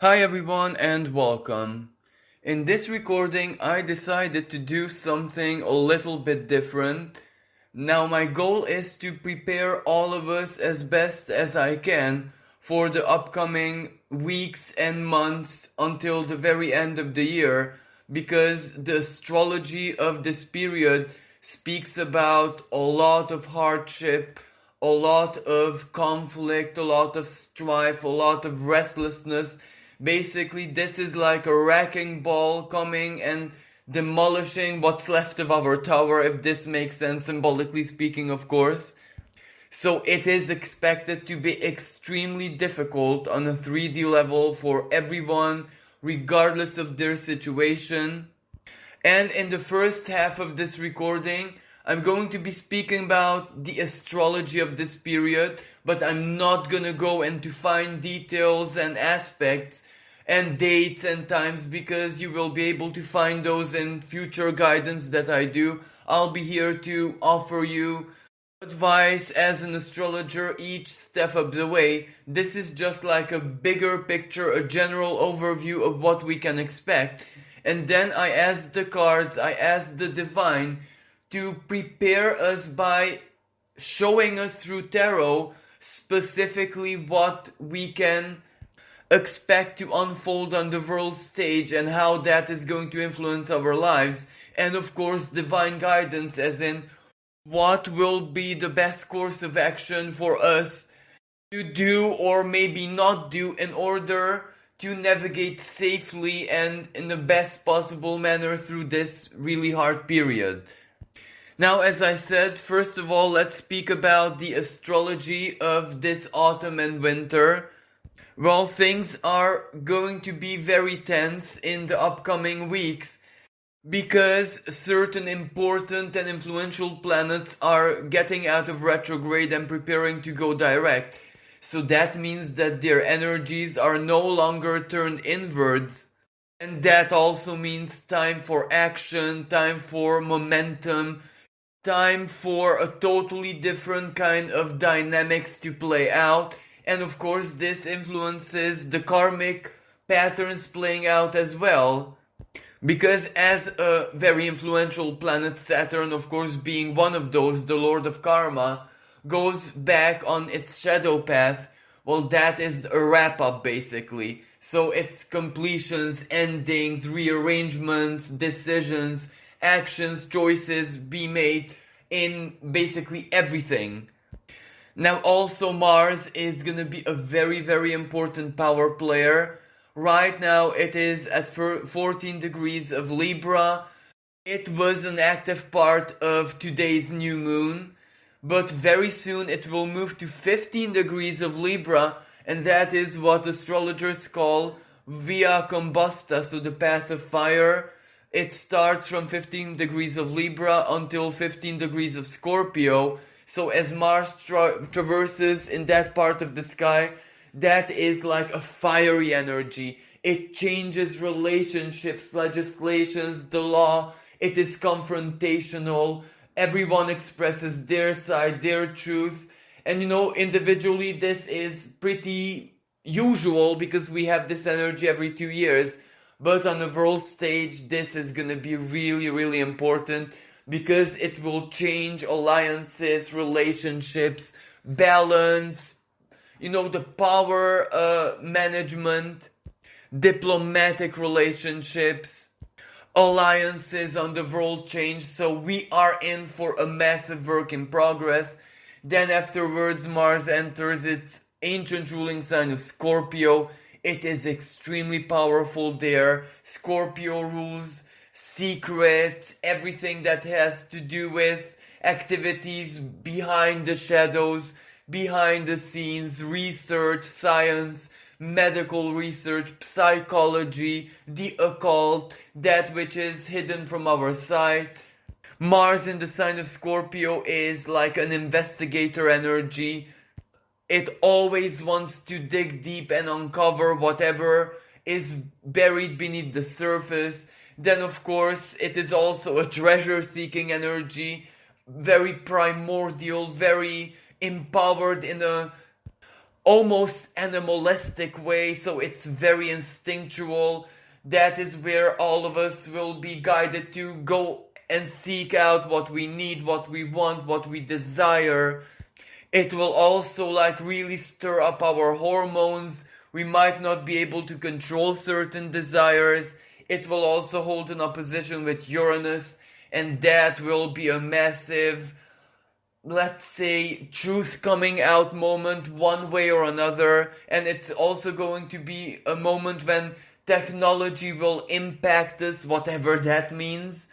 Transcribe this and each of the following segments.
Hi everyone and welcome. In this recording, I decided to do something a little bit different. Now, my goal is to prepare all of us as best as I can for the upcoming weeks and months until the very end of the year, because the astrology of this period speaks about a lot of hardship, a lot of conflict, a lot of strife, a lot of restlessness. Basically, this is like a wrecking ball coming and demolishing what's left of our tower, if this makes sense, symbolically speaking, of course. So it is expected to be extremely difficult on a 3D level for everyone, regardless of their situation. And in the first half of this recording, I'm going to be speaking about the astrology of this period, but I'm not gonna go into fine details and aspects and dates and times, because you will be able to find those in future guidance that I do. I'll be here to offer you advice as an astrologer each step of the way. This is just like a bigger picture, a general overview of what we can expect. And then I ask the cards, I ask the divine to prepare us by showing us through tarot specifically what we can expect to unfold on the world stage and how that is going to influence our lives. And of course, divine guidance, as in what will be the best course of action for us to do or maybe not do in order to navigate safely and in the best possible manner through this really hard period. Now, as I said, first of all, let's speak about the astrology of this autumn and winter. Well, things are going to be very tense in the upcoming weeks because certain important and influential planets are getting out of retrograde and preparing to go direct. So that means that their energies are no longer turned inwards. And that also means time for action, time for momentum, time for a totally different kind of dynamics to play out. And of course, this influences the karmic patterns playing out as well. Because as a very influential planet, Saturn, of course, being one of those, the Lord of Karma, goes back on its shadow path, well, that is a wrap-up, basically. So it's completions, endings, rearrangements, decisions, actions, choices be made in basically everything. Now, also, Mars is gonna be a very, very important power player. Right now, it is at 14 degrees of Libra. It was an active part of today's new moon, but very soon it will move to 15 degrees of Libra, and that is what astrologers call via combusta, so the path of fire. It starts from 15 degrees of Libra until 15 degrees of Scorpio. So as Mars traverses in that part of the sky, that is like a fiery energy. It changes relationships, legislations, the law. It is confrontational. Everyone expresses their side, their truth. And individually, this is pretty usual because we have this energy every 2 years. But on the world stage, this is gonna be really, really important because it will change alliances, relationships, balance, the power management, diplomatic relationships, alliances on the world change. So we are in for a massive work in progress. Then afterwards, Mars enters its ancient ruling sign of Scorpio. It is extremely powerful there. Scorpio rules secrets, everything that has to do with activities behind the shadows, behind the scenes, research, science, medical research, psychology, the occult, that which is hidden from our sight. Mars in the sign of Scorpio is like an investigator energy. It always wants to dig deep and uncover whatever is buried beneath the surface. Then, of course, it is also a treasure-seeking energy, very primordial, very empowered in a almost animalistic way, so it's very instinctual. That is where all of us will be guided to go and seek out what we need, what we want, what we desire. It will also like really stir up our hormones. We might not be able to control certain desires. It will also hold an opposition with Uranus, and that will be a massive, let's say, truth coming out moment one way or another. And it's also going to be a moment when technology will impact us, whatever that means.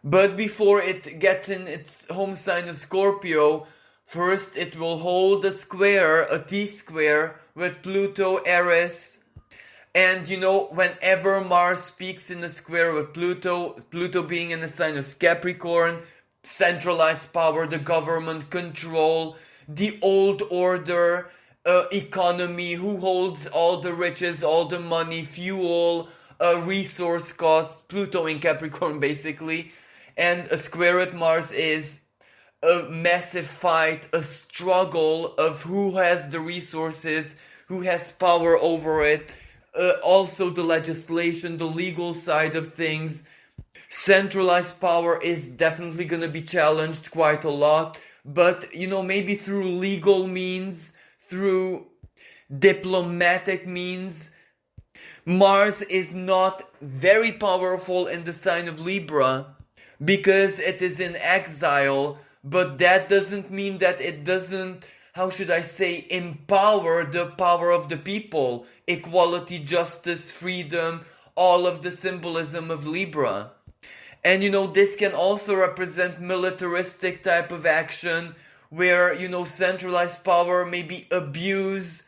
But before it gets in its home sign of Scorpio, first it will hold a square, a T-square, with Pluto, Aries. And whenever Mars speaks in a square with Pluto, Pluto being in the sign of Capricorn, centralized power, the government, control, the old order, economy, who holds all the riches, all the money, fuel, resource costs, Pluto in Capricorn basically. And a square at Mars is a massive fight, a struggle of who has the resources, who has power over it, also the legislation, the legal side of things. Centralized power is definitely going to be challenged quite a lot, but maybe through legal means, through diplomatic means. Mars is not very powerful in the sign of Libra because it is in exile, but that doesn't mean that it doesn't, how should I say, empower the power of the people. Equality, justice, freedom, all of the symbolism of Libra. And this can also represent militaristic type of action where, centralized power maybe abuse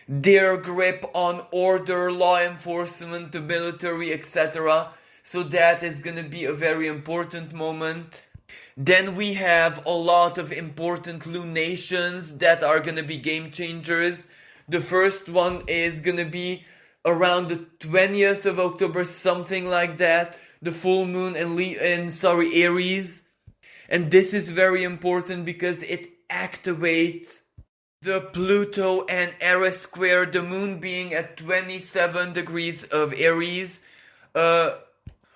their grip on order, law enforcement, the military, etc. So that is going to be a very important moment. Then we have a lot of important lunations that are going to be game changers. The first one is going to be around the 20th of October, something like that. The full moon in Aries. And this is very important because it activates the Pluto and Aries square, the moon being at 27 degrees of Aries,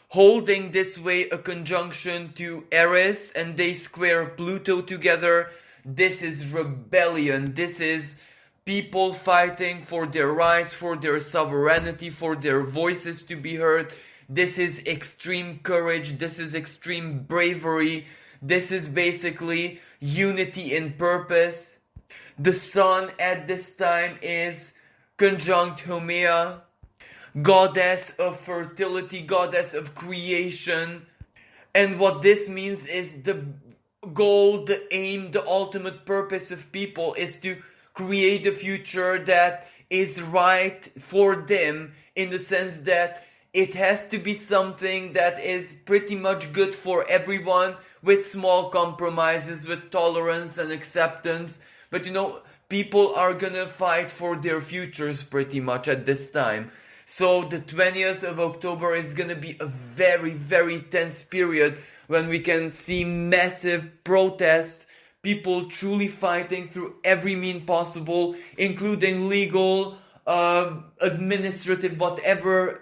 holding this way a conjunction to Aries, and they square Pluto together. This is rebellion. This is people fighting for their rights, for their sovereignty, for their voices to be heard. This is extreme courage. This is extreme bravery. This is basically unity in purpose. The sun at this time is conjunct Haumea, goddess of fertility, goddess of creation. And what this means is the goal, the aim, the ultimate purpose of people is to create a future that is right for them, in the sense that it has to be something that is pretty much good for everyone, with small compromises, with tolerance and acceptance. But people are gonna fight for their futures pretty much at this time. So the 20th of October is gonna be a very, very tense period when we can see massive protests, people truly fighting through every means possible, including legal, administrative, whatever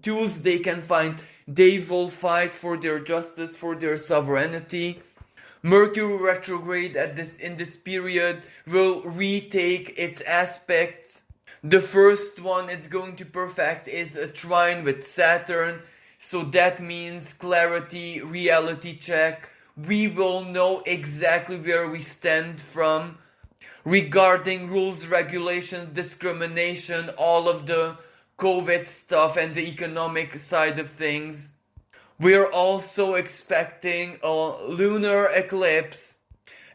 tools they can find. They will fight for their justice, for their sovereignty. Mercury retrograde in this period will retake its aspects. The first one it's going to perfect is a trine with Saturn. So that means clarity, reality check. We will know exactly where we stand from regarding rules, regulations, discrimination, all of the COVID stuff and the economic side of things. We're also expecting a lunar eclipse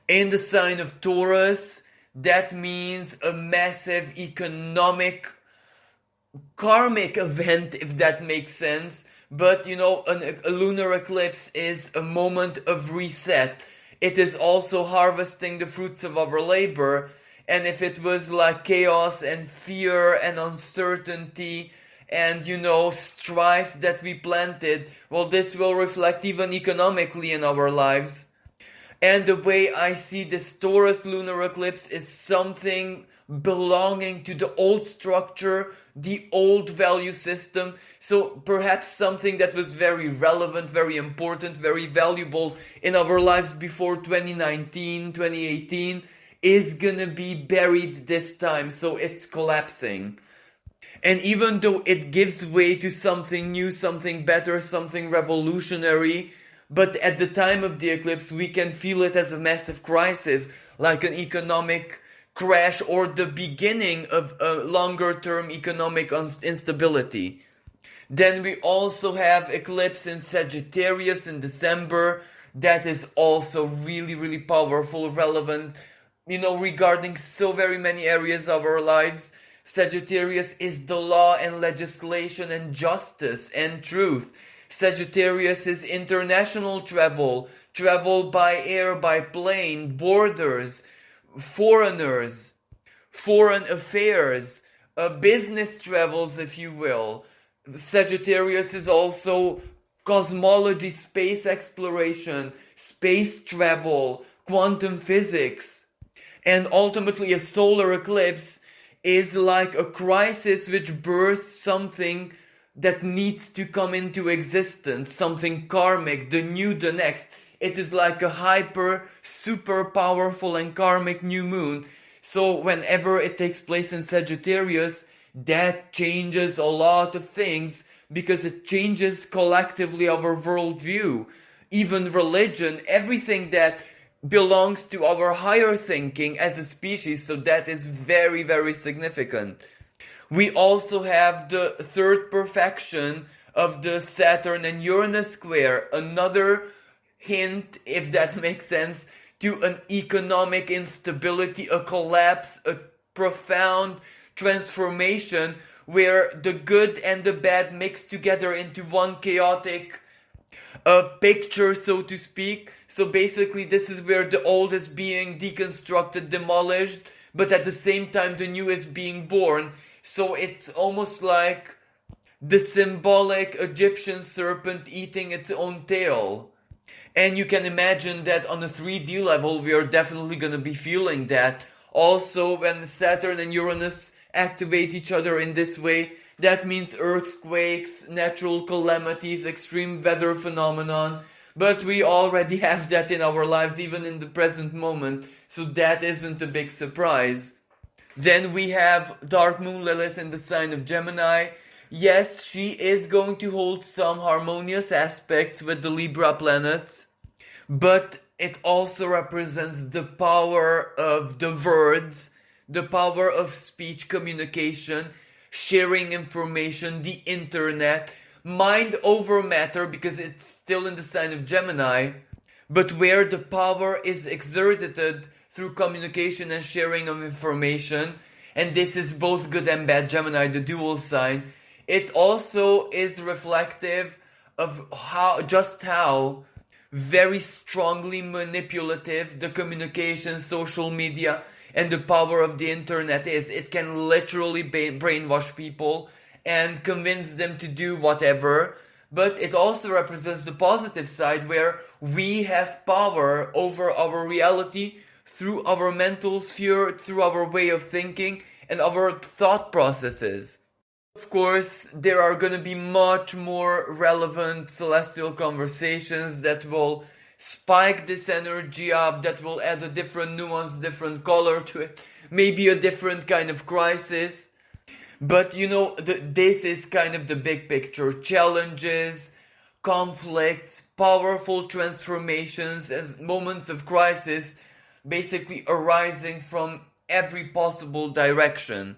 in the sign of Taurus. That means a massive economic, karmic event, if that makes sense. But a lunar eclipse is a moment of reset. It is also harvesting the fruits of our labor. And if it was like chaos and fear and uncertainty and, strife that we planted, well, this will reflect even economically in our lives. And the way I see this Taurus lunar eclipse is something belonging to the old structure, the old value system. So perhaps something that was very relevant, very important, very valuable in our lives before 2019, 2018 is gonna be buried this time. So it's collapsing. And even though it gives way to something new, something better, something revolutionary, but at the time of the eclipse, we can feel it as a massive crisis, like an economic crash or the beginning of a longer term economic instability. Then we also have eclipse in Sagittarius in December. That is also really, really powerful, relevant, regarding so very many areas of our lives. Sagittarius is the law and legislation and justice and truth. Sagittarius is international travel, travel by air, by plane, borders, foreigners, foreign affairs, business travels, if you will. Sagittarius is also cosmology, space exploration, space travel, quantum physics. And ultimately a solar eclipse is like a crisis which births something that needs to come into existence, something karmic, the new, the next. It is like a super powerful and karmic new moon. So whenever it takes place in Sagittarius, that changes a lot of things because it changes collectively our worldview, even religion, everything that belongs to our higher thinking as a species. So that is very, very significant. We also have the third perfection of the Saturn and Uranus square, another hint, if that makes sense, to an economic instability, a collapse, a profound transformation where the good and the bad mix together into one chaotic picture, so to speak. So basically this is where the old is being deconstructed, demolished, but at the same time the new is being born. So it's almost like the symbolic Egyptian serpent eating its own tail. And you can imagine that on a 3D level we are definitely going to be feeling that. Also, when Saturn and Uranus activate each other in this way, that means earthquakes, natural calamities, extreme weather phenomenon. But we already have that in our lives, even in the present moment. So that isn't a big surprise. Then we have Dark Moon Lilith in the sign of Gemini. Yes, she is going to hold some harmonious aspects with the Libra planets. But it also represents the power of the words, the power of speech communication, sharing information, the internet, mind over matter, because it's still in the sign of Gemini, but where the power is exerted through communication and sharing of information, and this is both good and bad, Gemini, the dual sign. It also is reflective of how very strongly manipulative the communication, social media, and the power of the internet is. It can literally brainwash people and convince them to do whatever. But it also represents the positive side where we have power over our reality through our mental sphere, through our way of thinking and our thought processes. Of course, there are going to be much more relevant celestial conversations that will spike this energy up, that will add a different nuance, different color to it, maybe a different kind of crisis. But this is kind of the big picture. Challenges, conflicts, powerful transformations as moments of crisis, basically arising from every possible direction.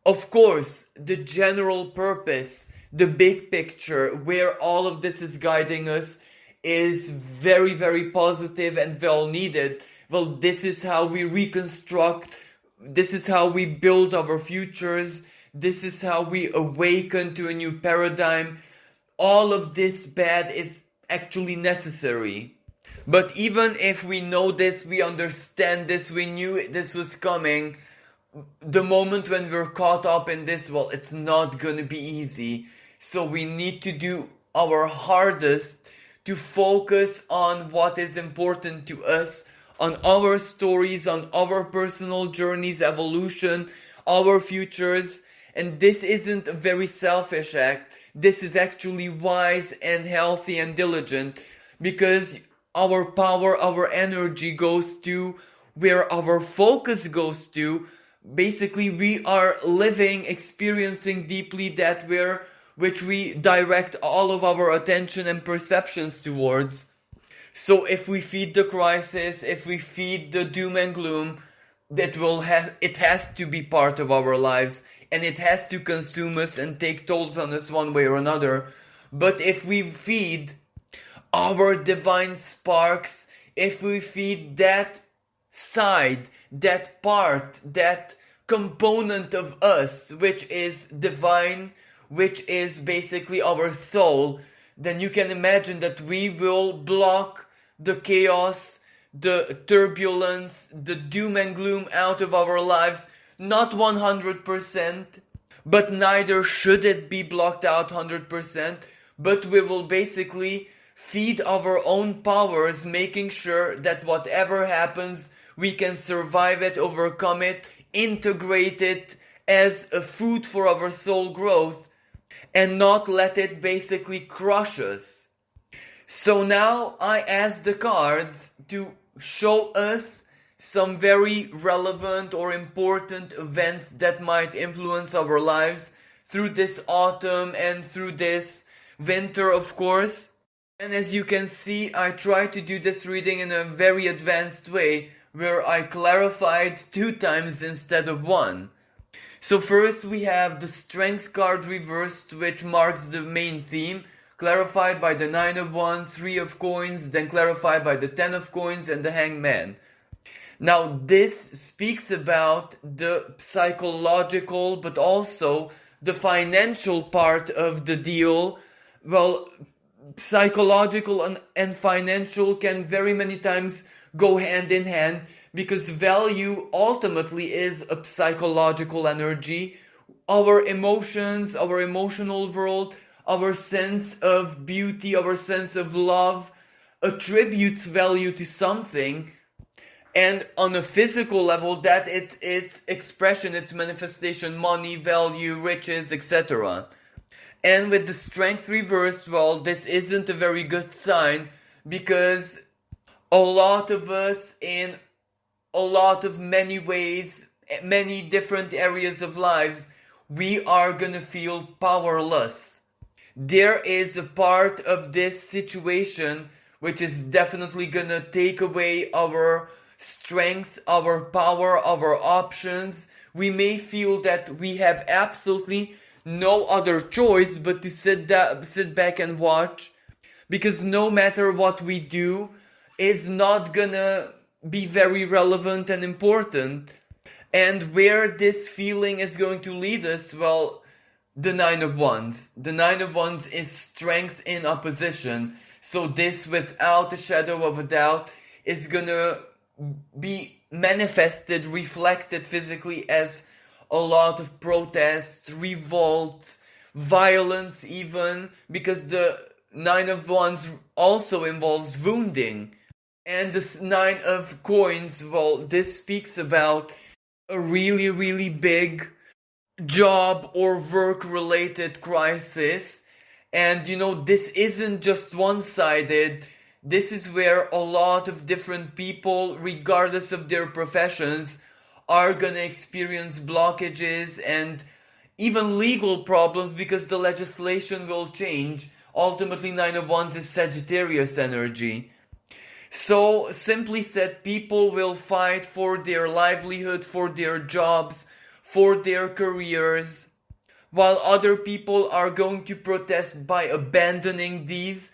Of course, the general purpose, the big picture, where all of this is guiding us is very, very positive and well needed. Well, this is how we reconstruct, this is how we build our futures, this is how we awaken to a new paradigm. All of this bad is actually necessary. But even if we know this, we understand this, we knew this was coming, the moment when we're caught up in this, well, it's not gonna be easy. So we need to do our hardest to focus on what is important to us, on our stories, on our personal journeys, evolution, our futures. And this isn't a very selfish act. This is actually wise and healthy and diligent, because our power, our energy goes to where our focus goes to. Basically, we are living, experiencing deeply that which we direct all of our attention and perceptions towards. So if we feed the crisis, if we feed the doom and gloom, it has to be part of our lives, and it has to consume us and take tolls on us one way or another. But if we feed our divine sparks, if we feed that side, that part, that component of us, which is divine, which is basically our soul, then you can imagine that we will block the chaos, the turbulence, the doom and gloom out of our lives. Not 100%, but neither should it be blocked out 100%, but we will basically feed our own powers, making sure that whatever happens, we can survive it, overcome it, integrate it as a food for our soul growth, and not let it basically crush us. So now I ask the cards to show us some very relevant or important events that might influence our lives through this autumn and through this winter, of course. And as you can see, I try to do this reading in a very advanced way, where I clarified 2 times instead of 1. So first we have the Strength card reversed, which marks the main theme, clarified by the 9 of Wands, 3 of Coins, then clarified by the 10 of Coins and the Hangman. Now this speaks about the psychological but also the financial part of the deal. Well, psychological and financial can very many times go hand in hand, because value ultimately is a psychological energy. Our emotions, our emotional world, our sense of beauty, our sense of love attributes value to something. And on a physical level, that its expression, its manifestation, money, value, riches, etc. And with the Strength reversed, well, this isn't a very good sign, because a lot of us in a lot of many ways, many different areas of lives, we are gonna feel powerless. There is a part of this situation which is definitely gonna take away our strength, our power, our options. We may feel that we have absolutely no other choice but to sit back and watch, because no matter what we do is not gonna be very relevant and important. And where this feeling is going to lead us, well, the 9 of Wands. The 9 of Wands is strength in opposition. So this, without a shadow of a doubt, is gonna be manifested, reflected physically as a lot of protests, revolt, violence even, because the 9 of Wands also involves wounding. And the 9 of Coins, well, this speaks about a really, really big job or work-related crisis. And this isn't just one-sided. This is where a lot of different people, regardless of their professions, are gonna experience blockages and even legal problems, because the legislation will change. Ultimately, 9 of Wands is Sagittarius energy. So, simply said, people will fight for their livelihood, for their jobs, for their careers, while other people are going to protest by abandoning these.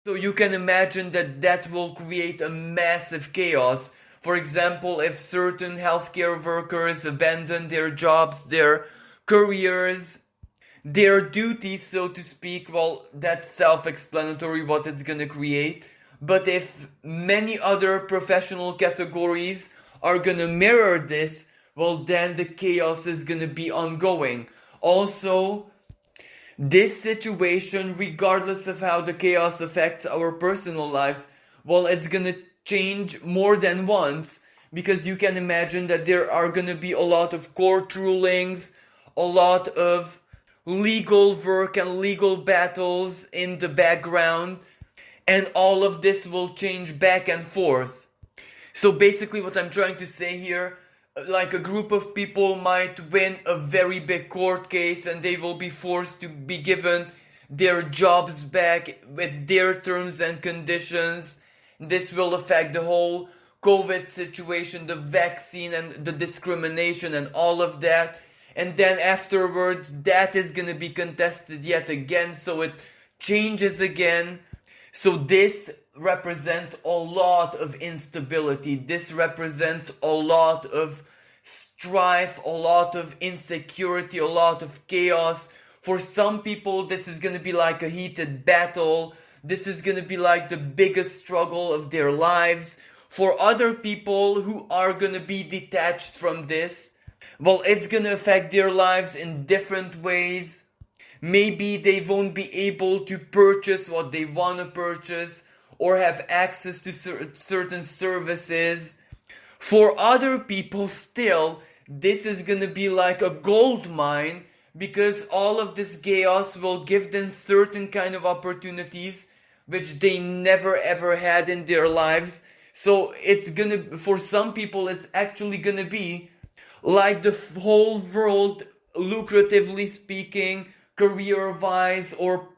So you can imagine that will create a massive chaos. For example, if certain healthcare workers abandon their jobs, their careers, their duties, so to speak, well, that's self-explanatory what it's gonna create. But if many other professional categories are gonna mirror this, well, then the chaos is gonna be ongoing. Also, This situation, regardless of how the chaos affects our personal lives, well, it's gonna change more than once, because you can imagine that there are gonna be a lot of court rulings, a lot of legal work and legal battles in the background, and all of this will change back and forth. So basically what I'm trying to say here, like a group of people might win a very big court case and they will be forced to be given their jobs back with their terms and conditions. This will affect the whole COVID situation, the vaccine and the discrimination and all of that. And then afterwards, that is going to be contested yet again, so it changes again. So this represents a lot of instability. This represents a lot of strife, a lot of insecurity, a lot of chaos. For some people, this is going to be like a heated battle. This is going to be like the biggest struggle of their lives. For other people who are going to be detached from this, well, it's going to affect their lives in different ways. Maybe they won't be able to purchase what they want to purchase or have access to certain services. For other people still, this is going to be like a gold mine, because all of this chaos will give them certain kind of opportunities which they never ever had in their lives. So it's gonna, for some people, it's actually gonna be like the whole world, lucratively speaking, career-wise or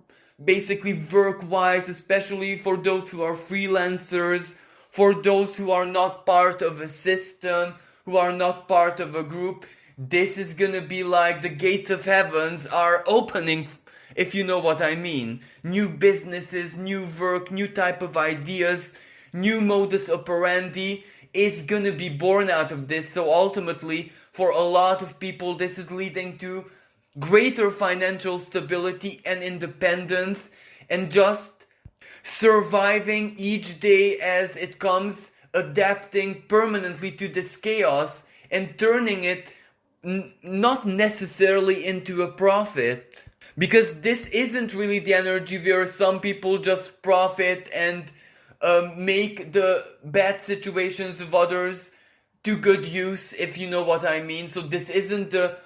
basically work-wise, especially for those who are freelancers, for those who are not part of a system, who are not part of a group. This is gonna be like the gates of heavens are opening, if you know what I mean. New businesses, new work, new type of ideas, new modus operandi is gonna be born out of this. So ultimately, for a lot of people, this is leading to greater financial stability and independence, and just surviving each day as it comes, adapting permanently to this chaos and turning it not necessarily into a profit, because this isn't really the energy where some people just profit and make the bad situations of others to good use, if you know what I mean. So this isn't the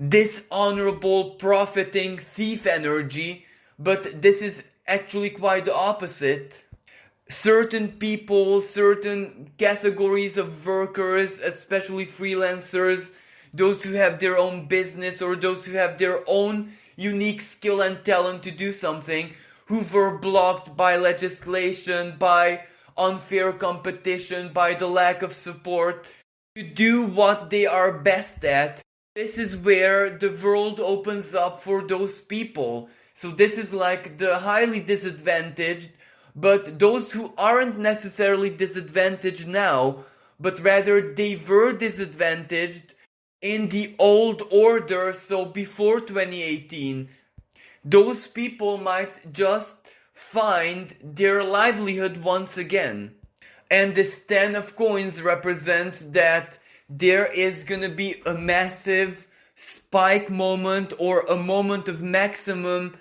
dishonorable, profiting thief energy, but this is actually quite the opposite. Certain people, certain categories of workers, especially freelancers, those who have their own business or those who have their own unique skill and talent to do something, who were blocked by legislation, by unfair competition, by the lack of support, to do what they are best at. This is where the world opens up for those people. So this is like the highly disadvantaged, but those who aren't necessarily disadvantaged now, but rather they were disadvantaged in the old order, so before 2018, those people might just find their livelihood once again. And this 10 of coins represents that there is gonna be a massive spike moment or a moment of maximum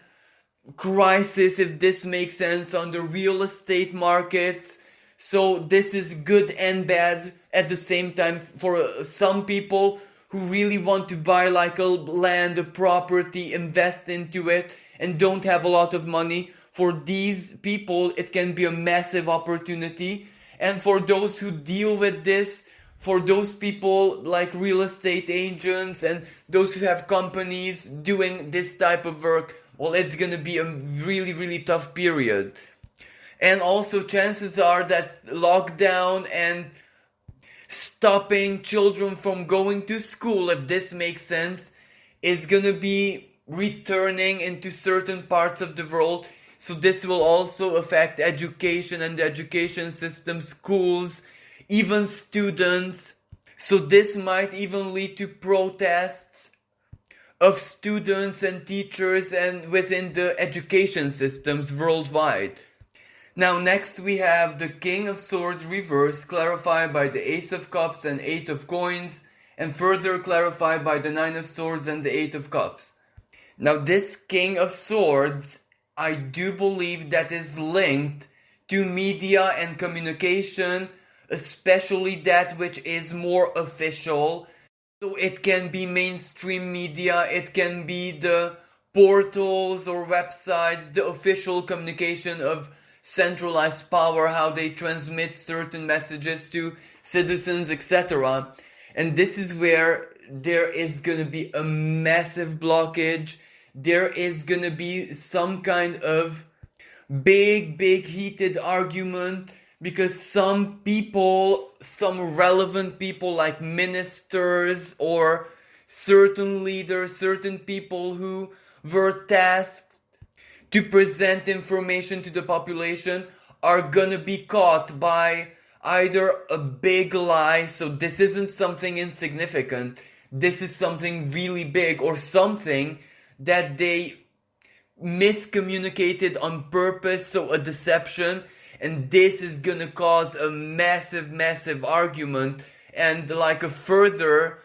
crisis, if this makes sense, on the real estate markets. So this is good and bad at the same time. For some people who really want to buy like a land, a property, invest into it, and don't have a lot of money, for these people it can be a massive opportunity. And for those who deal with this, for those people like real estate agents and those who have companies doing this type of work, well, it's gonna be a really, really tough period. And also chances are that lockdown and stopping children from going to school, if this makes sense, is gonna be returning into certain parts of the world. So this will also affect education and the education system, schools, even students. So this might even lead to protests of students and teachers and within the education systems worldwide. Now next we have the King of Swords reversed, clarified by the Ace of Cups and 8 of Coins, and further clarified by the 9 of Swords and the 8 of Cups. Now, this King of Swords, I do believe that is linked to media and communication, especially that which is more official. So it can be mainstream media, it can be the portals or websites, the official communication of centralized power, how they transmit certain messages to citizens, etc. And this is where there is going to be a massive blockage. There is going to be some kind of big heated argument, because some people, some relevant people like ministers or certain leaders, certain people who were tasked to present information to the population are gonna be caught by either a big lie, so this isn't something insignificant, this is something really big, or something that they miscommunicated on purpose, so a deception, and this is gonna cause a massive argument and like a further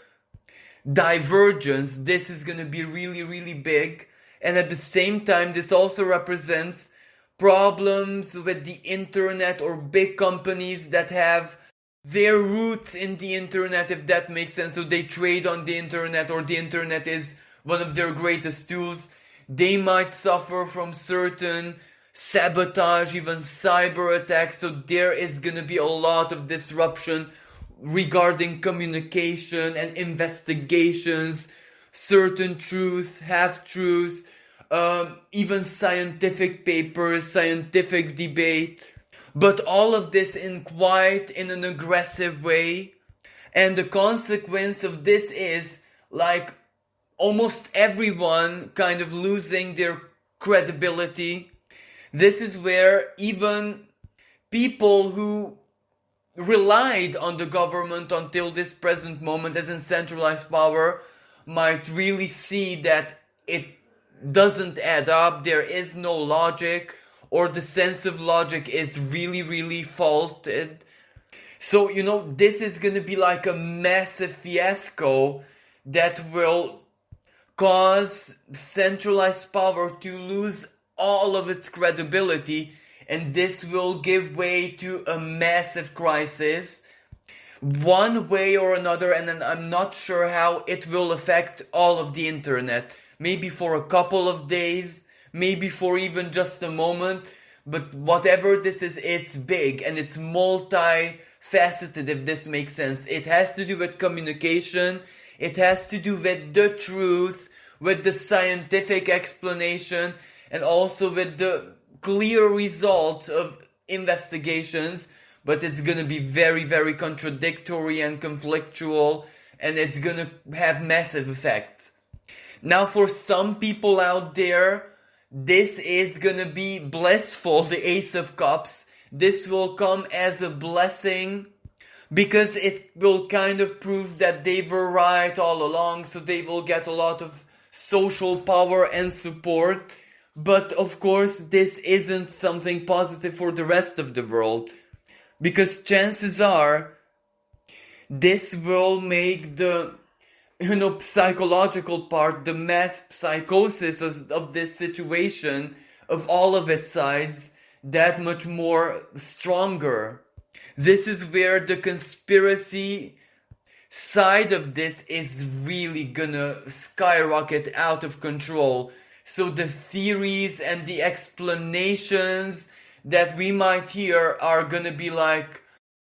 divergence. This is gonna be really big, and at the same time this also represents problems with the internet or big companies that have their roots in the internet, if that makes sense. So they trade on the internet, or the internet is one of their greatest tools. They might suffer from certain sabotage, even cyber attacks. So there is going to be a lot of disruption regarding communication and investigations, certain truth, half-truths, even scientific papers, scientific debate. But all of this in an aggressive way. And the consequence of this is like almost everyone kind of losing their credibility. This is where even people who relied on the government until this present moment as in centralized power might really see that it doesn't add up, there is no logic, or the sense of logic is really faulted. So, this is gonna be like a massive fiasco that will cause centralized power to lose all of its credibility, and this will give way to a massive crisis one way or another, and then I'm not sure how it will affect all of the internet. Maybe for a couple of days, maybe for even just a moment, but whatever this is, it's big and it's multi-faceted, if this makes sense. It has to do with communication, it has to do with the truth, with the scientific explanation, and also with the clear results of investigations, but it's gonna be very contradictory and conflictual, and it's gonna have massive effects. Now, for some people out there, this is gonna be blissful, the Ace of Cups. This will come as a blessing, because it will kind of prove that they were right all along, so they will get a lot of social power and support. But of course, this isn't something positive for the rest of the world, because chances are this will make the psychological part, the mass psychosis of this situation, of all of its sides, that much more stronger. This is where the conspiracy side of this is really gonna skyrocket out of control. So the theories and the explanations that we might hear are gonna be like,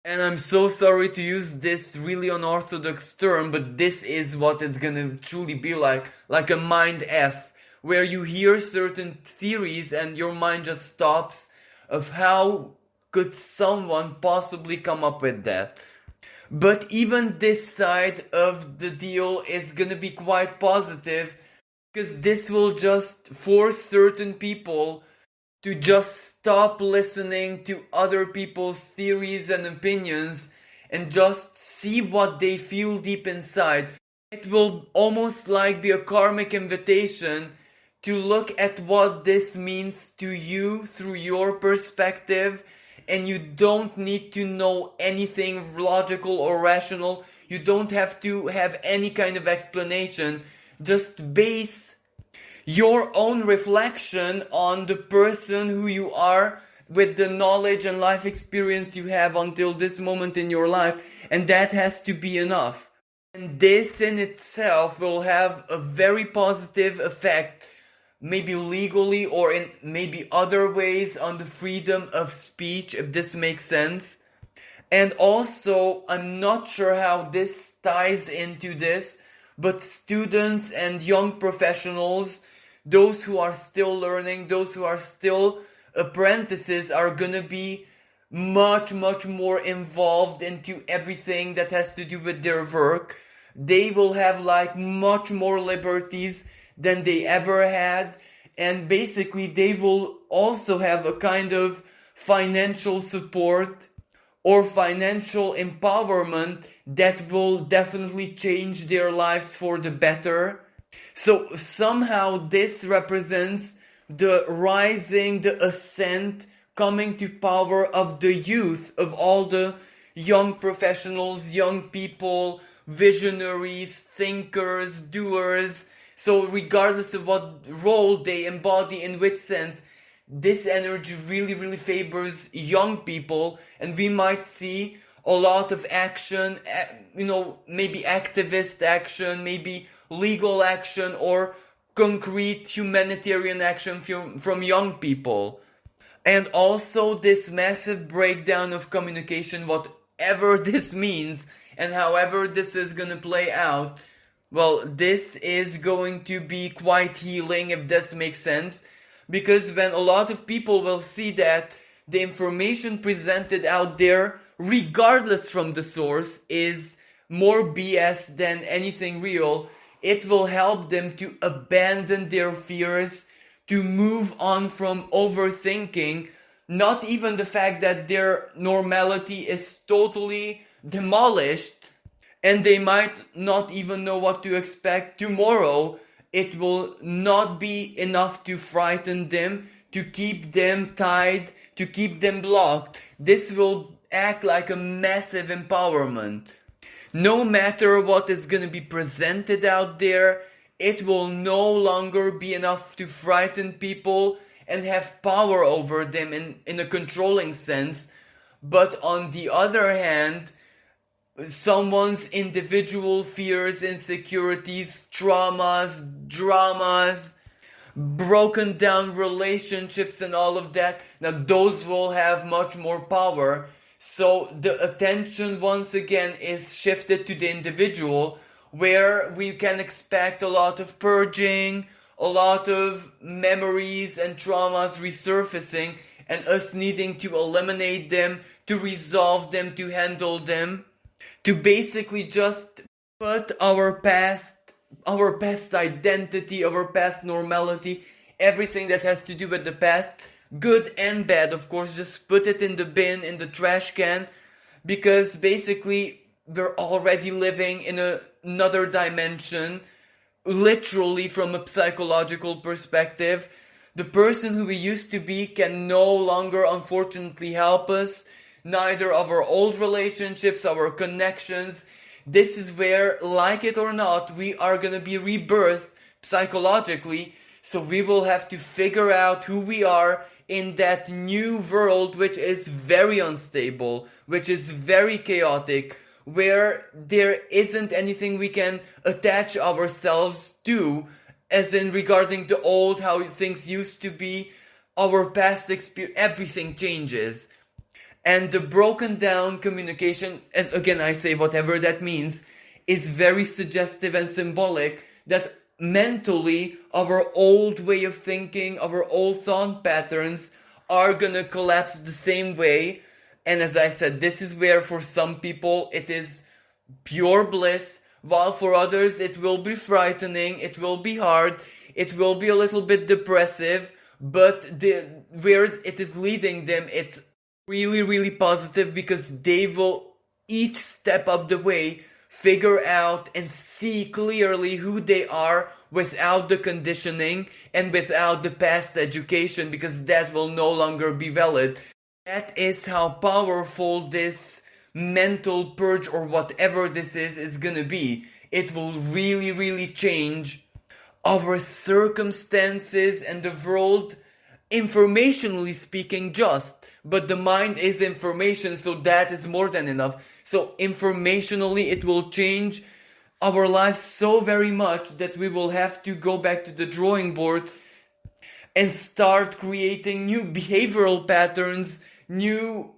and I'm so sorry to use this really unorthodox term, but this is what it's gonna truly be like a mind F, where you hear certain theories and your mind just stops of how could someone possibly come up with that. But even this side of the deal is gonna be quite positive, because this will just force certain people to just stop listening to other people's theories and opinions and just see what they feel deep inside. It will almost like be a karmic invitation to look at what this means to you through your perspective, and you don't need to know anything logical or rational. You don't have to have any kind of explanation. Just base your own reflection on the person who you are with the knowledge and life experience you have until this moment in your life, and that has to be enough. And this in itself will have a very positive effect, maybe legally or in maybe other ways, on the freedom of speech, if this makes sense. And also, I'm not sure how this ties into this, but students and young professionals, those who are still learning, those who are still apprentices, are gonna be much more involved into everything that has to do with their work. They will have like much more liberties than they ever had, and basically they will also have a kind of financial support or financial empowerment that will definitely change their lives for the better. So somehow this represents the rising, the ascent, coming to power of the youth, of all the young professionals, young people, visionaries, thinkers, doers. So regardless of what role they embody, in which sense, this energy really favors young people, and we might see a lot of action, maybe activist action, maybe legal action, or concrete humanitarian action from young people. And also this massive breakdown of communication, whatever this means, and however this is gonna play out, well, this is going to be quite healing, if this makes sense. Because when a lot of people will see that the information presented out there, regardless from the source, is more BS than anything real, it will help them to abandon their fears, to move on from overthinking, not even the fact that their normality is totally demolished, and they might not even know what to expect tomorrow. It will not be enough to frighten them, to keep them tied, to keep them blocked. This will act like a massive empowerment. No matter what is going to be presented out there, it will no longer be enough to frighten people and have power over them in a controlling sense. But on the other hand, someone's individual fears, insecurities, traumas, dramas, broken down relationships and all of that, now those will have much more power. So the attention once again is shifted to the individual, where we can expect a lot of purging, a lot of memories and traumas resurfacing, and us needing to eliminate them, to resolve them, to handle them, to basically just put our past identity, our past normality, everything that has to do with the past, good and bad, of course, just put it in the bin, in the trash can, because basically we're already living in another dimension, literally from a psychological perspective. The person who we used to be can no longer, unfortunately, help us. Neither of our old relationships, our connections. This is where, like it or not, we are gonna be rebirthed psychologically. So we will have to figure out who we are in that new world, which is very unstable, which is very chaotic, where there isn't anything we can attach ourselves to, as in regarding the old, how things used to be, our past experience, everything changes. And the broken down communication, as again I say, whatever that means, is very suggestive and symbolic that mentally our old way of thinking, our old thought patterns are gonna collapse the same way. And as I said, this is where for some people it is pure bliss, while for others it will be frightening, it will be hard, it will be a little bit depressive, but where it is leading them, it's really positive, because they will each step of the way figure out and see clearly who they are without the conditioning and without the past education, because that will no longer be valid. That is how powerful this mental purge, or whatever this is gonna be. It will really change our circumstances and the world, informationally speaking, just. But the mind is information, so that is more than enough. So informationally, it will change our lives so very much that we will have to go back to the drawing board and start creating new behavioral patterns, new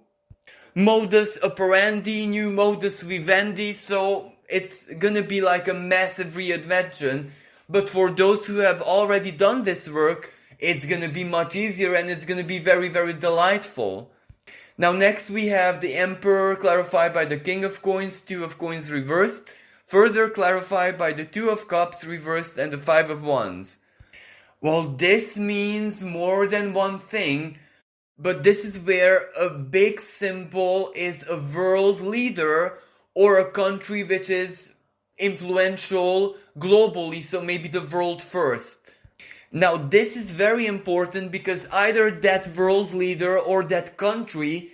modus operandi, new modus vivendi. So it's gonna be like a massive reinvention. But for those who have already done this work, it's gonna be much easier and it's gonna be very, very delightful. Now next we have the Emperor clarified by the King of Coins, Two of Coins reversed, further clarified by the Two of Cups reversed and the Five of Wands. Well, this means more than one thing, but this is where a big symbol is a world leader or a country which is influential globally, so maybe the world first. Now this is very important because either that world leader or that country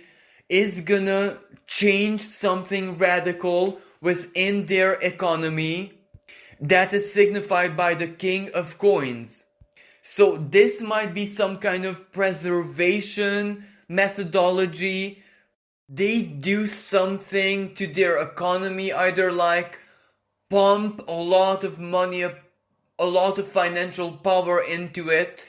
is gonna change something radical within their economy that is signified by the King of Coins. So this might be some kind of preservation methodology. They do something to their economy, either like pump a lot of money, a lot of financial power into it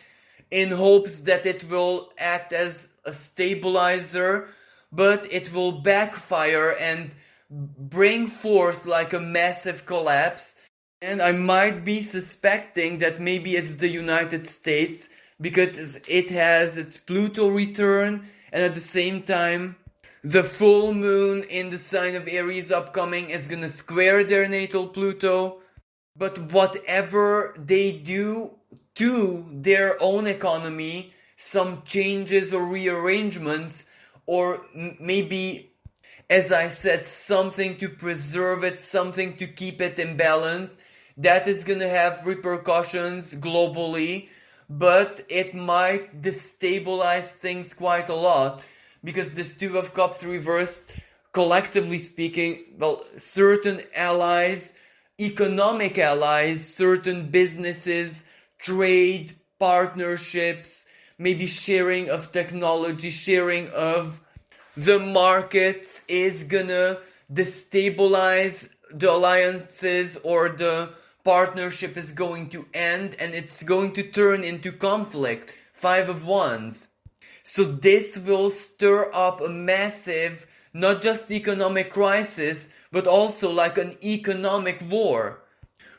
in hopes that it will act as a stabilizer, but it will backfire and bring forth like a massive collapse. And I might be suspecting that maybe it's the United States because it has its Pluto return, and at the same time the full moon in the sign of Aries upcoming is gonna square their natal Pluto. But whatever they do to their own economy, some changes or rearrangements, or maybe, as I said, something to preserve it, something to keep it in balance, that is gonna have repercussions globally, but it might destabilize things quite a lot, because this Two of Cups reversed, collectively speaking, well, certain allies, economic allies, certain businesses, trade, partnerships, maybe sharing of technology, sharing of the market is gonna destabilize the alliances, or the partnership is going to end and it's going to turn into conflict. Five of Wands. So this will stir up a massive, not just economic crisis, but also like an economic war.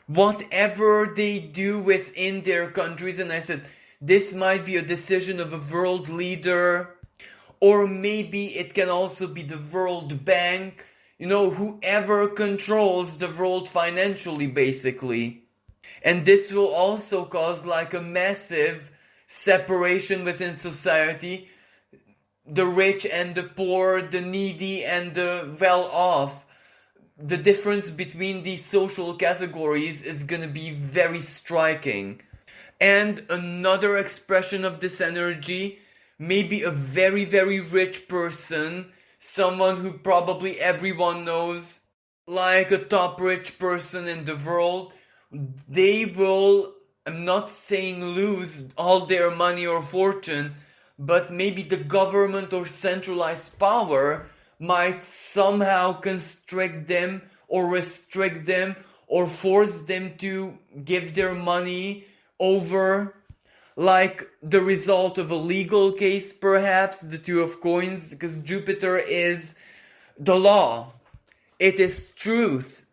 Whatever they do within their countries, and I said, this might be a decision of a world leader, or maybe it can also be the World Bank, whoever controls the world financially, basically. And this will also cause like a massive separation within society. The rich and the poor, the needy and the well-off. The difference between these social categories is gonna be very striking. And another expression of this energy, maybe a very, very rich person, someone who probably everyone knows, like a top rich person in the world, they will, I'm not saying lose all their money or fortune, but maybe the government or centralized power might somehow constrict them or restrict them or force them to give their money over, like the result of a legal case, perhaps, the Two of Coins, because Jupiter is the law. It is truth.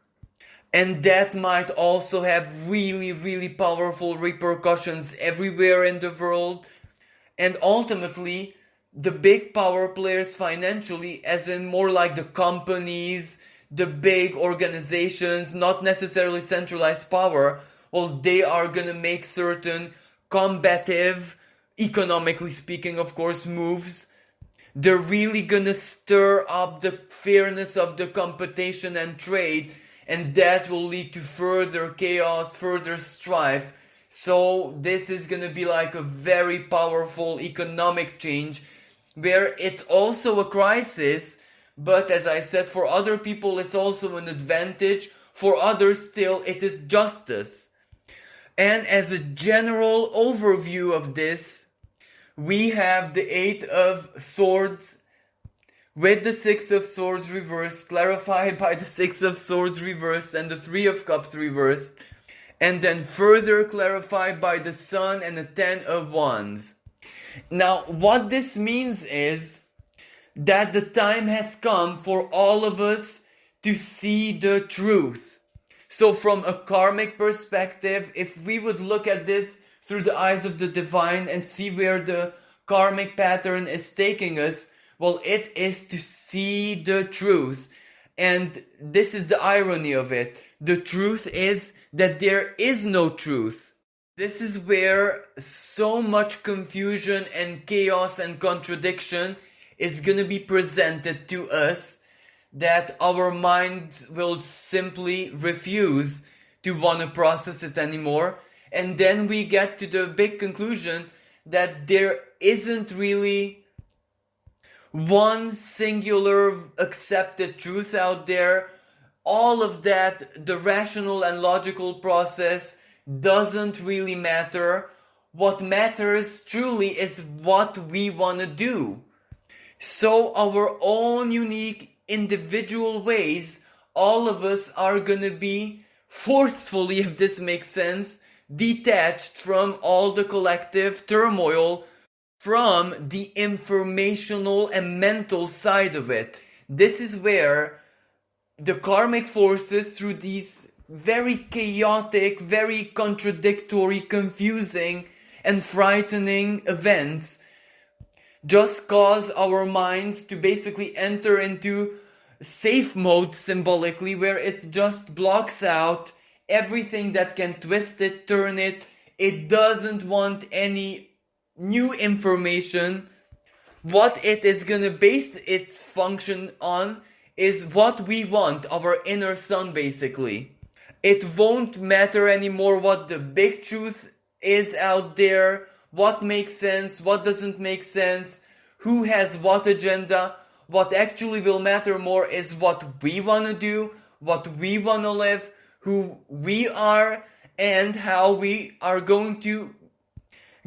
And that might also have really, really powerful repercussions everywhere in the world. And ultimately, the big power players financially, as in more like the companies, the big organizations, not necessarily centralized power, well, they are gonna make certain combative, economically speaking, of course, moves. They're really gonna stir up the fairness of the competition and trade, and that will lead to further chaos, further strife. So this is gonna be like a very powerful economic change, where it's also a crisis, but as I said, for other people it's also an advantage, for others still it is justice. And as a general overview of this, we have the Eight of Swords with the Six of Swords reversed, clarified by the Six of Swords reversed and the Three of Cups reversed, and then further clarified by the Sun and the Ten of Wands. Now, what this means is that the time has come for all of us to see the truth. So from a karmic perspective, if we would look at this through the eyes of the divine and see where the karmic pattern is taking us, well, it is to see the truth. And this is the irony of it. The truth is that there is no truth. This is where so much confusion and chaos and contradiction is going to be presented to us that our minds will simply refuse to want to process it anymore. And then we get to the big conclusion that there isn't really one singular accepted truth out there. All of that, the rational and logical process, doesn't really matter. What matters truly is what we want to do. So our own unique individual ways, all of us are going to be forcefully, if this makes sense, detached from all the collective turmoil, from the informational and mental side of it. This is where the karmic forces, through these very chaotic, very contradictory, confusing, and frightening events, just cause our minds to basically enter into safe mode symbolically, where it just blocks out everything that can twist it, turn it. It doesn't want any new information. What it is gonna base its function on is what we want, our inner sun basically. It won't matter anymore what the big truth is out there, what makes sense, what doesn't make sense, who has what agenda. What actually will matter more is what we want to do, what we want to live, who we are, and how we are going to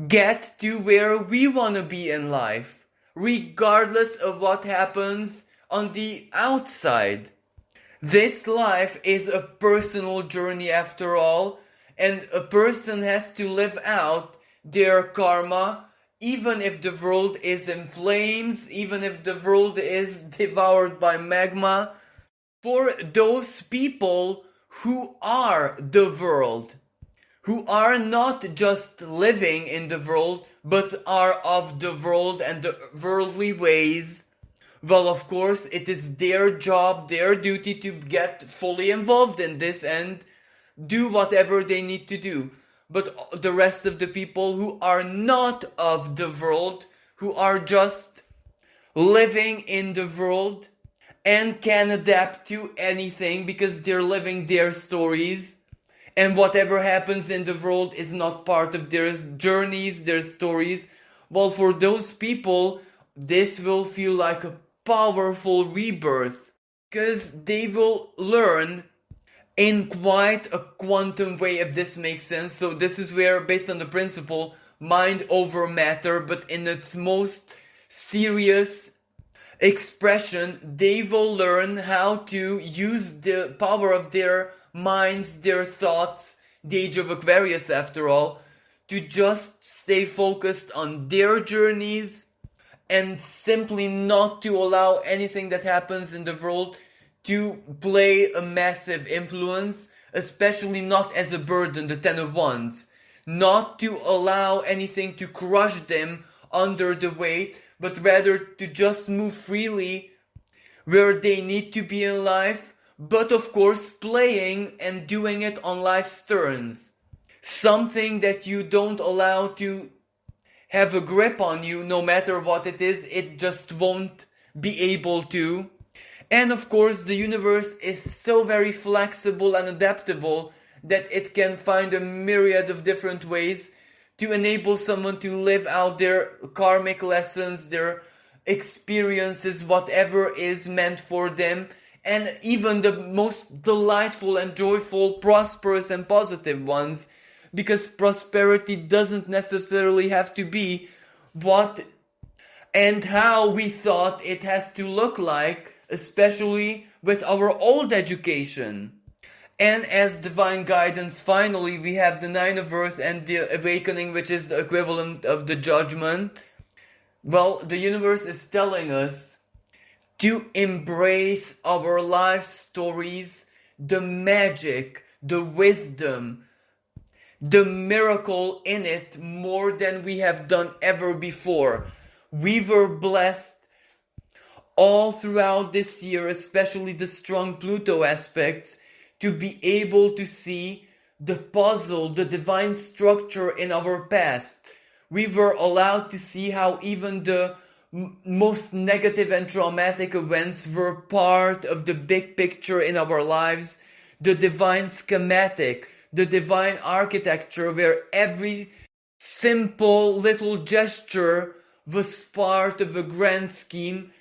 get to where we want to be in life, regardless of what happens on the outside. This life is a personal journey after all, and a person has to live out their karma, even if the world is in flames, even if the world is devoured by magma, for those people who are the world, who are not just living in the world, but are of the world and the worldly ways. Well, of course, it is their job, their duty to get fully involved in this and do whatever they need to do. But the rest of the people who are not of the world, who are just living in the world and can adapt to anything because they're living their stories, and whatever happens in the world is not part of their journeys, their stories, well, for those people, this will feel like a powerful rebirth, because they will learn in quite a quantum way, if this makes sense. So this is where, based on the principle, mind over matter, but in its most serious expression, they will learn how to use the power of their minds, their thoughts, the age of Aquarius after all, to just stay focused on their journeys and simply not to allow anything that happens in the world to play a massive influence, especially not as a burden, the Ten of Wands. Not to allow anything to crush them under the weight, but rather to just move freely where they need to be in life, but of course playing and doing it on life's terms. Something that you don't allow to have a grip on you, no matter what it is, it just won't be able to. And of course, the universe is so very flexible and adaptable that it can find a myriad of different ways to enable someone to live out their karmic lessons, their experiences, whatever is meant for them, and even the most delightful and joyful, prosperous and positive ones, because prosperity doesn't necessarily have to be what and how we thought it has to look like, especially with our old education. And as divine guidance, finally, we have the Nine of Earth and the Awakening, which is the equivalent of the Judgment. Well, the universe is telling us to embrace our life stories, the magic, the wisdom, the miracle in it more than we have done ever before. We were blessed all throughout this year, especially the strong Pluto aspects, to be able to see the puzzle, the divine structure in our past. We were allowed to see how even the most negative and traumatic events were part of the big picture in our lives, the divine schematic, the divine architecture where every simple little gesture was part of a grand scheme.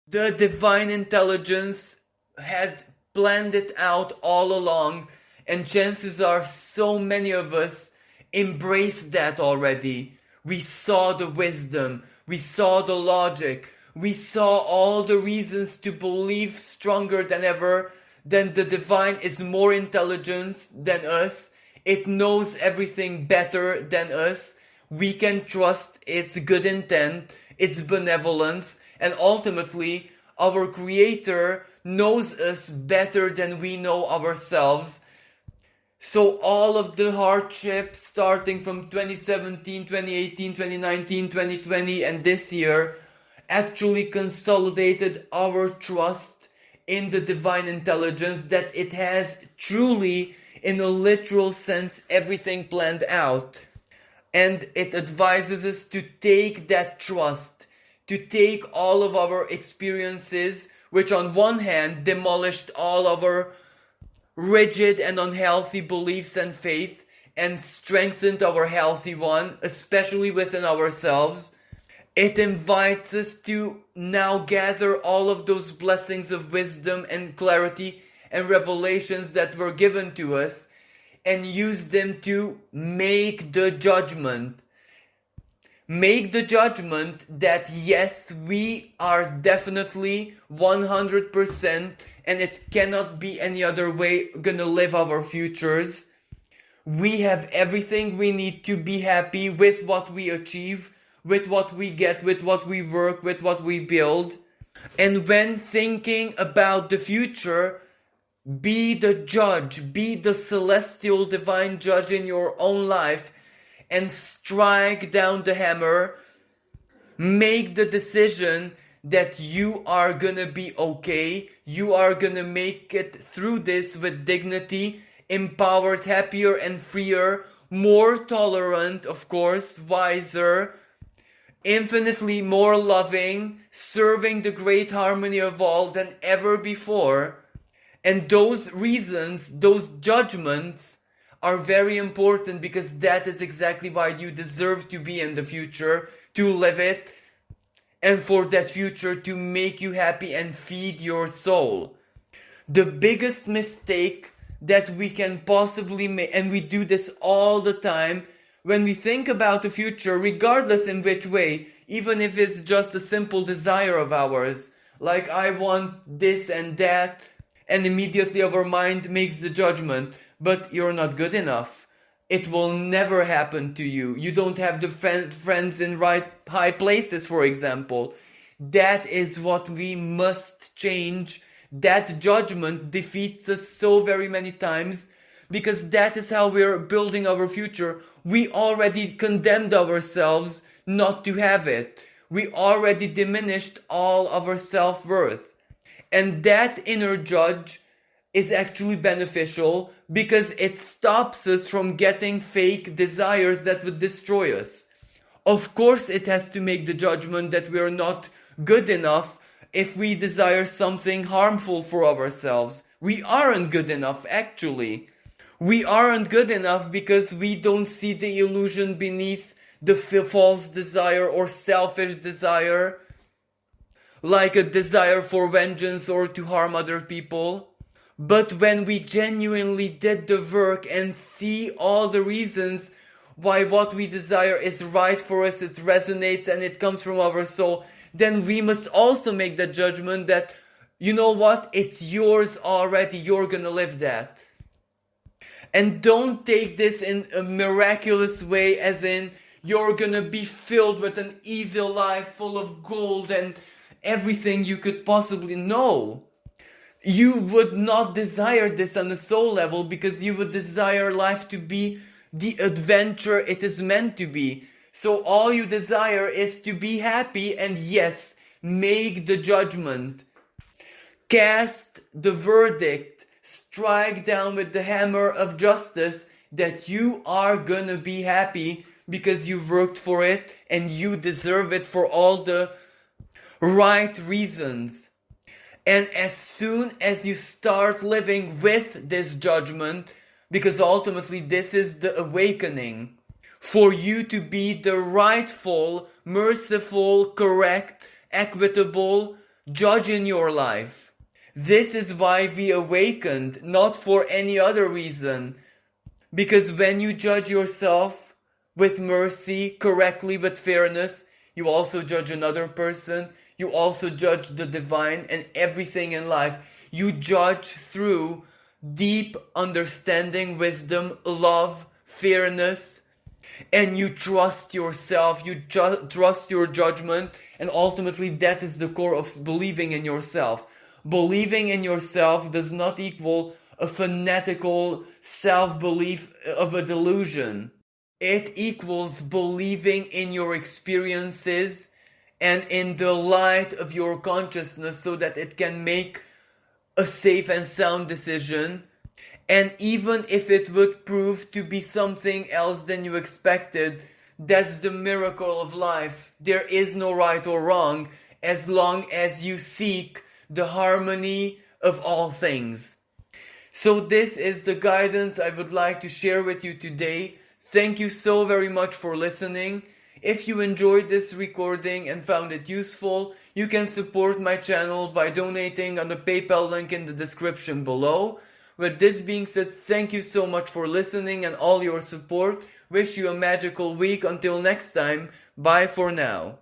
The divine intelligence had planned it out all along, and chances are so many of us embraced that already. We saw the wisdom, we saw the logic, we saw all the reasons to believe stronger than ever that the divine is more intelligent than us. It knows everything better than us. We can trust its good intent, its benevolence, and ultimately our Creator knows us better than we know ourselves. So all of the hardships starting from 2017, 2018, 2019, 2020 and this year actually consolidated our trust in the divine intelligence, that it has truly, in a literal sense, everything planned out. And it advises us to take that trust, to take all of our experiences, which on one hand demolished all our rigid and unhealthy beliefs and faith, and strengthened our healthy one, especially within ourselves. It invites us to now gather all of those blessings of wisdom and clarity and revelations that were given to us and use them to make the judgment. Make the judgment that yes, we are definitely 100%, and it cannot be any other way, gonna live our futures. We have everything we need to be happy with what we achieve, with what we get, with what we work, with what we build. And when thinking about the future, be the judge, be the celestial divine judge in your own life, and strike down the hammer. Make the decision that you are gonna be okay. You are gonna make it through this with dignity, empowered, happier and freer, more tolerant, of course, wiser, infinitely more loving, serving the great harmony of all than ever before. And those reasons, those judgments are very important, because that is exactly why you deserve to be in the future, to live it, and for that future to make you happy and feed your soul. The biggest mistake that we can possibly make, and we do this all the time, when we think about the future, regardless in which way, even if it's just a simple desire of ours, like I want this and that, and immediately our mind makes the judgment, but you're not good enough. It will never happen to you. You don't have the friends in right high places, for example. That is what we must change. That judgment defeats us so very many times, because that is how we're building our future. We already condemned ourselves not to have it. We already diminished all our self-worth. And that inner judge is actually beneficial, because it stops us from getting fake desires that would destroy us. Of course, it has to make the judgment that we are not good enough if we desire something harmful for ourselves. We aren't good enough, actually. We aren't good enough because we don't see the illusion beneath the false desire or selfish desire, like a desire for vengeance or to harm other people. But when we genuinely did the work and see all the reasons why what we desire is right for us, it resonates and it comes from our soul, then we must also make the judgment that, you know what, it's yours already, you're gonna live that. And don't take this in a miraculous way, as in you're gonna be filled with an easy life full of gold and everything you could possibly know. You would not desire this on a soul level, because you would desire life to be the adventure it is meant to be. So all you desire is to be happy, and yes, make the judgment. Cast the verdict, strike down with the hammer of justice that you are gonna be happy because you worked for it and you deserve it for all the right reasons. And as soon as you start living with this judgment, because ultimately this is the awakening, for you to be the rightful, merciful, correct, equitable judge in your life. This is why we awakened, not for any other reason. Because when you judge yourself with mercy, correctly, with fairness, you also judge another person. You also judge the divine and everything in life. You judge through deep understanding, wisdom, love, fairness, and you trust yourself, you trust your judgment, and ultimately that is the core of believing in yourself. Believing in yourself does not equal a fanatical self-belief of a delusion. It equals believing in your experiences and in the light of your consciousness, so that it can make a safe and sound decision. And even if it would prove to be something else than you expected, that's the miracle of life. There is no right or wrong, as long as you seek the harmony of all things. So this is the guidance I would like to share with you today. Thank you so very much for listening. If you enjoyed this recording and found it useful, you can support my channel by donating on the PayPal link in the description below. With this being said, thank you so much for listening and all your support. Wish you a magical week. Until next time, bye for now.